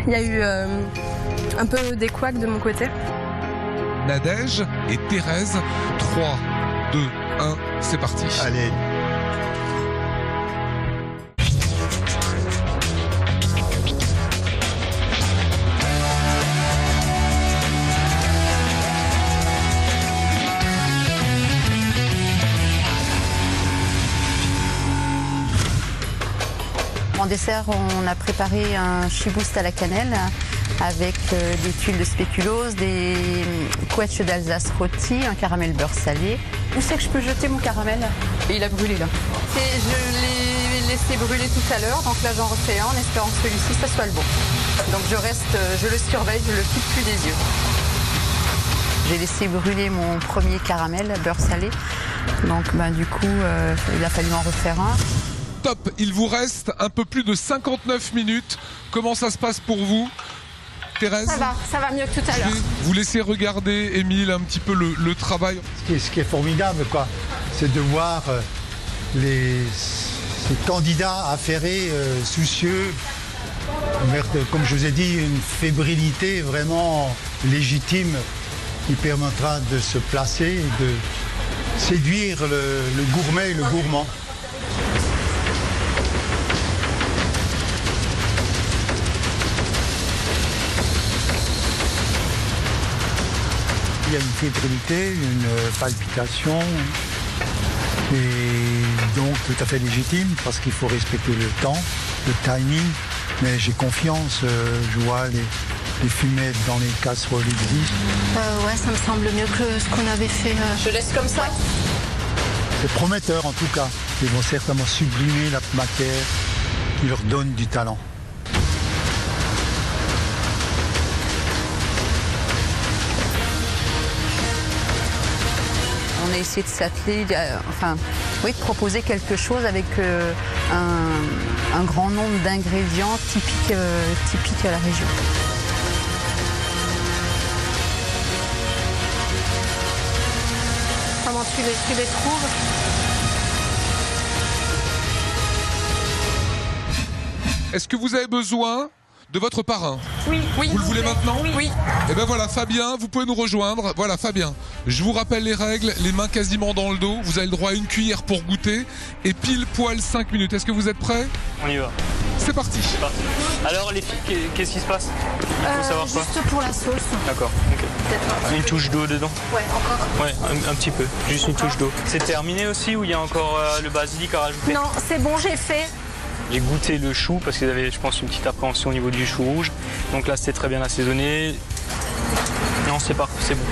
Il y a eu un peu des couacs de mon côté. Nadège et Thérèse. 3, 2, 1, c'est parti. Allez. En dessert, on a préparé un chibouste à la cannelle avec des tuiles de spéculoos, des quetches d'Alsace rôtis, un caramel beurre salé. Où c'est que je peux jeter mon caramel? Et il a brûlé là. Je l'ai laissé brûler tout à l'heure, donc là j'en refais un en espérant que celui-ci, ça soit le bon. Donc je le surveille, je le quitte plus des yeux. J'ai laissé brûler mon premier caramel beurre salé, donc du coup il a fallu en refaire un. Top, il vous reste un peu plus de 59 minutes. Comment ça se passe pour vous, Thérèse? Ça va mieux que tout à l'heure. Vous laissez regarder, Émile, un petit peu le travail. Ce qui est formidable, c'est de voir ces candidats affairés, soucieux, comme je vous ai dit, une fébrilité vraiment légitime qui permettra de se placer et de séduire le gourmet et le gourmand. Il y a une fébrilité, une palpitation, et donc tout à fait légitime parce qu'il faut respecter le temps, le timing. Mais j'ai confiance, je vois les fumettes dans les casseroles existent. Ouais, ça me semble mieux que ce qu'on avait fait. Je laisse comme ça. C'est prometteur en tout cas. Ils vont certainement sublimer la matière qui leur donne du talent. On a essayé de s'atteler, de proposer quelque chose avec un grand nombre d'ingrédients typiques à la région. Comment tu les trouves? Est-ce que vous avez besoin de votre parrain? Oui. Vous le voulez maintenant? Oui. Et ben voilà, Fabien, vous pouvez nous rejoindre. Voilà, Fabien, je vous rappelle les règles, les mains quasiment dans le dos. Vous avez le droit à une cuillère pour goûter et pile poil 5 minutes. Est-ce que vous êtes prêts? On y va. C'est parti. Alors les filles, qu'est-ce qui se passe? Il faut savoir quoi? Juste pour la sauce. D'accord, ok. Peut-être. Une touche d'eau dedans? Ouais, encore. Ouais, un petit peu, juste une touche d'eau. C'est terminé aussi ou il y a encore le basilic à rajouter? Non, c'est bon, j'ai fait. J'ai goûté le chou parce qu'ils avaient, je pense, une petite appréhension au niveau du chou rouge. Donc là, c'était très bien assaisonné. Non, c'est bon,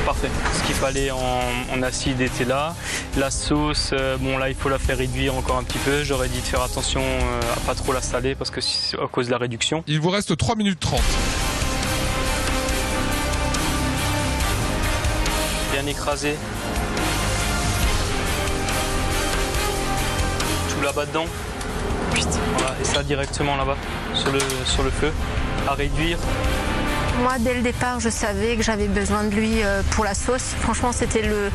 parfait. Ce qu'il fallait en acide était là. La sauce, bon là, il faut la faire réduire encore un petit peu. J'aurais dit de faire attention à pas trop la saler parce que c'est à cause de la réduction. Il vous reste 3 minutes 30. Bien écrasé. Tout là-bas dedans. Voilà, et ça directement là-bas, sur le feu, à réduire. Moi, dès le départ, je savais que j'avais besoin de lui pour la sauce. Franchement, c'était le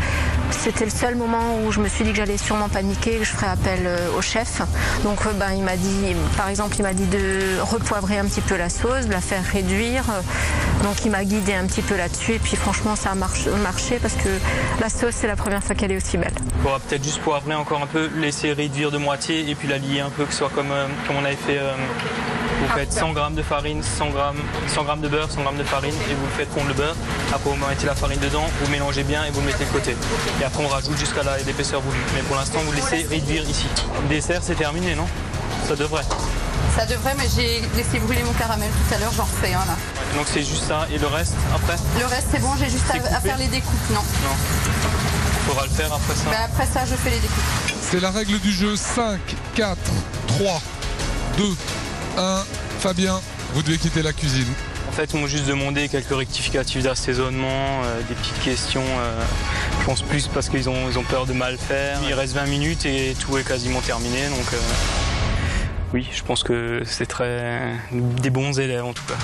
seul moment où je me suis dit que j'allais sûrement paniquer, que je ferais appel au chef. Donc, il m'a dit, par exemple, de repoivrer un petit peu la sauce, de la faire réduire. Donc, il m'a guidé un petit peu là-dessus. Et puis, franchement, ça a marché parce que la sauce, c'est la première fois qu'elle est aussi belle. On pourra peut-être juste poivrer encore un peu, laisser réduire de moitié et puis la lier un peu, que ce soit comme on avait fait. Vous faites 100 g de farine, 100 g de beurre, 100 g de farine et vous faites fondre le beurre. Après vous mettez la farine dedans, vous mélangez bien et vous le mettez de côté. Et après on rajoute jusqu'à l'épaisseur voulue. Mais pour l'instant vous laissez réduire ici. Le dessert c'est terminé, non? Ça devrait. Ça devrait, mais j'ai laissé brûler mon caramel tout à l'heure, j'en refais un là. Donc c'est juste ça et le reste après? Le reste c'est bon, j'ai juste à faire les découpes, non. Non. Il faudra le faire après ça. Après ça je fais les découpes. C'est la règle du jeu. 5, 4, 3, 2, 1. Fabien, vous devez quitter la cuisine. En fait, ils m'ont juste demandé quelques rectificatifs d'assaisonnement, des petites questions. Je pense plus parce qu'ils ont peur de mal faire. Il reste 20 minutes et tout est quasiment terminé. Donc oui, je pense que c'est des bons élèves en tout cas.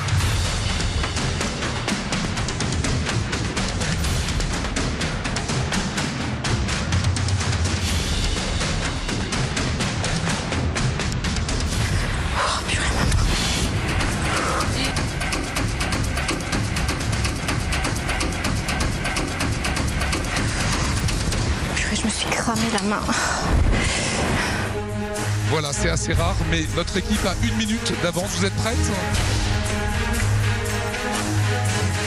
cramé la main. Voilà, c'est assez rare, mais notre équipe a 1 minute d'avance. Vous êtes prête?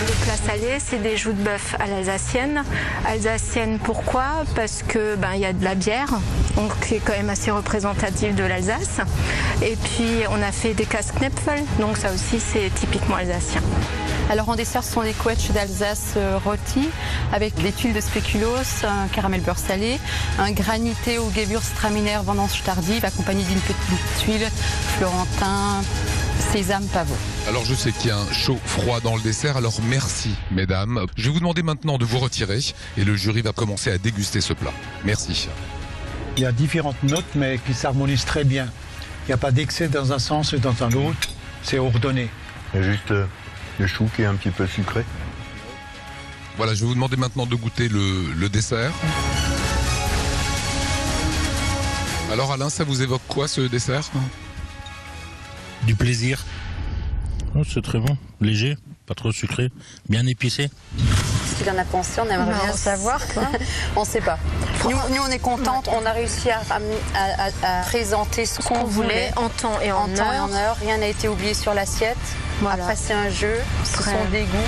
Le plat salé, c'est des joues de bœuf à l'alsacienne. Alsacienne, pourquoi? Parce que il y a de la bière, donc qui est quand même assez représentative de l'Alsace. Et puis on a fait des Käseknäpfel, donc ça aussi c'est typiquement alsacien. Alors en dessert, ce sont des quetches d'Alsace rôtis avec des tuiles de spéculoos, un caramel beurre salé, un granité au Gewürztraminer vendange tardive accompagné d'une petite tuile florentin, sésame, pavot. Alors je sais qu'il y a un chaud-froid dans le dessert, alors merci mesdames. Je vais vous demander maintenant de vous retirer et le jury va commencer à déguster ce plat. Merci. Il y a différentes notes, mais qui s'harmonisent très bien. Il n'y a pas d'excès dans un sens et dans un autre. C'est ordonné. Il y a juste le chou qui est un petit peu sucré. Voilà, je vais vous demander maintenant de goûter le dessert. Alors Alain, ça vous évoque quoi ce dessert? Du plaisir. Oh, c'est très bon, léger, pas trop sucré, bien épicé. Ce qu'il en a pensé, on aimerait bien savoir. On ne sait pas. Nous, on est contente, on a réussi à présenter ce qu'on voulait en temps et en heure. Rien n'a été oublié sur l'assiette. Voilà. Après, c'est un jeu, ce sont des goûts.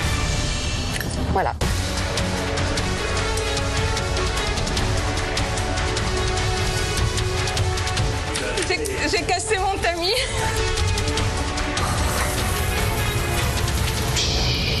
Voilà. J'ai cassé mon tamis.